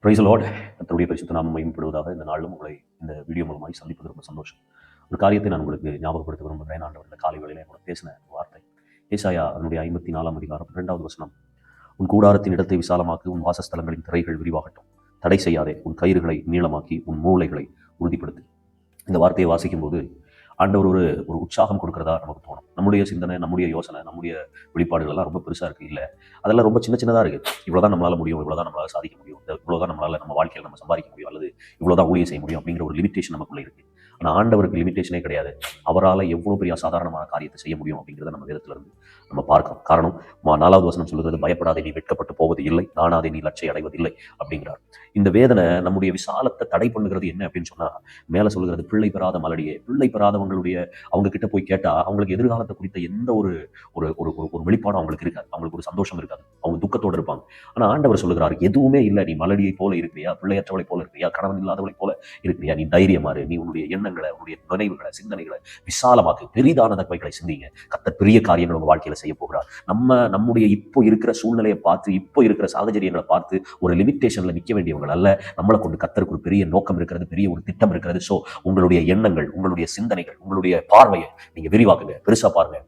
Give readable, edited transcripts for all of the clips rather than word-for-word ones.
Price Lord. கர்த்தருடைய பரிசுத்த நாமம் மகிமைப்படுவதாக. இந்த நாளிலும் உங்களை இந்த வீடியோ மூலமாய் சந்திப்பது ரொம்ப சந்தோஷம். ஒரு காரியத்தை நான் உங்களுக்கு ஞாபகப்படுத்த விரும்புகிறேன். ஆண்டவர் இந்த காலை வேளையிலே கூட பேசின வார்த்தை ஏசாயா அதனுடைய 54 அதிகாரம் 2வது வசனம். உன் கூடாரத்தின் இடத்தை விசாலமாக்கு, உன் வாசஸ்தலங்களின் திரைகள் விரிவாகட்டும். தடை செய்யாதே, உன் கயிறுகளை நீளமாக்கி, உன் மூளைகளை உறுதிப்படுத்து. இந்த வார்த்தையை வாசிக்கும் போது ஆண்டவர் ஒரு உற்சாகம் கொடுக்கிறதா நமக்கு தோணும். நம்முடைய சிந்தனை, நம்முடைய யோசனை, நம்முடைய வெளிப்பாடுகள் எல்லாம் ரொம்ப பெருசா இருக்கு. இல்லை, அதெல்லாம் ரொம்ப சின்ன சின்னதா இருக்கு. இவ்வளவுதான் நம்மளால முடியும், இவ்வளவுதான் நம்மளால சாதிக்க முடியும், இவ்வளவுதான் நம்மளால நம்ம வாழ்க்கையில் நம்ம சம்பாதிக்க முடியும், அல்லது இவ்வளவுதான் ஊழியம் செய்ய முடியும் அப்படிங்கிற ஒரு லிமிடேஷன் நமக்குள்ள இருக்கு. ஆனால் ஆண்டவருக்கு லிமிடேஷனே கிடையாது. அவரால் எவ்வளோ பெரிய அசாதாரணமான காரியத்தை செய்ய முடியும் அப்படிங்கிறத நம்ம வேதத்துல இருந்து நம்ம பார்க்கிறோம். காரணம் 4வது வசனம் சொல்லுகிறது, பயப்படாதே, நீ வெட்கப்பட்டு போவது இல்லை, நானாதே, நீ லட்சை அடைவதில்லை அப்படிங்கிறார். இந்த வேதனை நம்முடைய விசாலத்தை தடை பண்ணுகிறது என்ன அப்படின்னு சொன்னா, மேல சொல்லுகிறது, பிள்ளை பெறாத மலடியே. பிள்ளை பெறாதவங்களுடைய அவங்க கிட்ட போய் கேட்டா அவங்களுக்கு எதிர்காலத்தை குறித்த எந்த ஒரு ஒரு ஒரு வெளிப்பாடும் அவங்களுக்கு இருக்காது. அவங்களுக்கு ஒரு சந்தோஷம் இருக்காது. அவங்க துக்கத்தோடு இருப்பாங்க. ஆனா ஆண்டவர் சொல்லுகிறார், எதுவுமே இல்லை, நீ மலடியை போல இருக்கிறியா, பிள்ளையற்றவளை போல இருக்கிறியா, கணவன் இல்லாதவளை போல இருக்கிறியா, நீ தைரியமாறு, நீ உன்னுடைய எண்ணங்களை, உன்னுடைய நினைவுகளை, சிந்தனைகளை விசாலமாக்கு, பெரிதானவைகளை சிந்திங்க. கர்த்தர் பெரிய காரியங்கள் உங்க வாழ்க்கையில செய்ய போகிறார். நம்முடைய இப்போ இருக்கிற சூழ்நிலையை பார்த்து, இப்போ இருக்கிற சாகச்சரியங்களை பார்த்து ஒரு லிமிட்டேஷன்ல நிற்க வேண்டியவங்க அல்ல. நம்மளை கொண்டு கர்த்தருக்கு ஒரு பெரிய நோக்கம் இருக்கிறது, பெரிய ஒரு திட்டம் இருக்கிறது. ஸோ உங்களுடைய எண்ணங்கள், உங்களுடைய சிந்தனைகள், உங்களுடைய பார்வையை நீங்க விரிவாக்குங்க, பெருசா பாருங்க.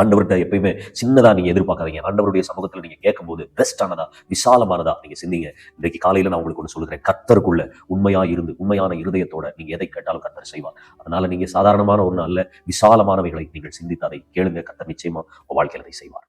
ஆண்டவர்கிட்ட எப்பயுமே சின்னதா நீங்க எதிர்பார்க்காதீங்க. ஆண்டவருடைய சமூகத்துல நீங்க கேட்கும்போது பெஸ்டானதா, விசாலமானதா நீங்க சிந்திங்க. இன்றைக்கு காலையில நான் உங்களுக்கு ஒன்று சொல்லுகிறேன், கர்த்தருக்குள்ள உண்மையா இருந்து, உண்மையான இருதயத்தோட நீங்க எதை கேட்டாலும் கர்த்தர் செய்வார். அதனால நீங்க சாதாரணமான ஒண்ணு அல்ல, விசாலமானவைகளை நீங்கள் சிந்தித்து அதை கேளுங்க. கர்த்தர் நிச்சயமா உங்க வாழ்க்கையில அதை செய்வார்.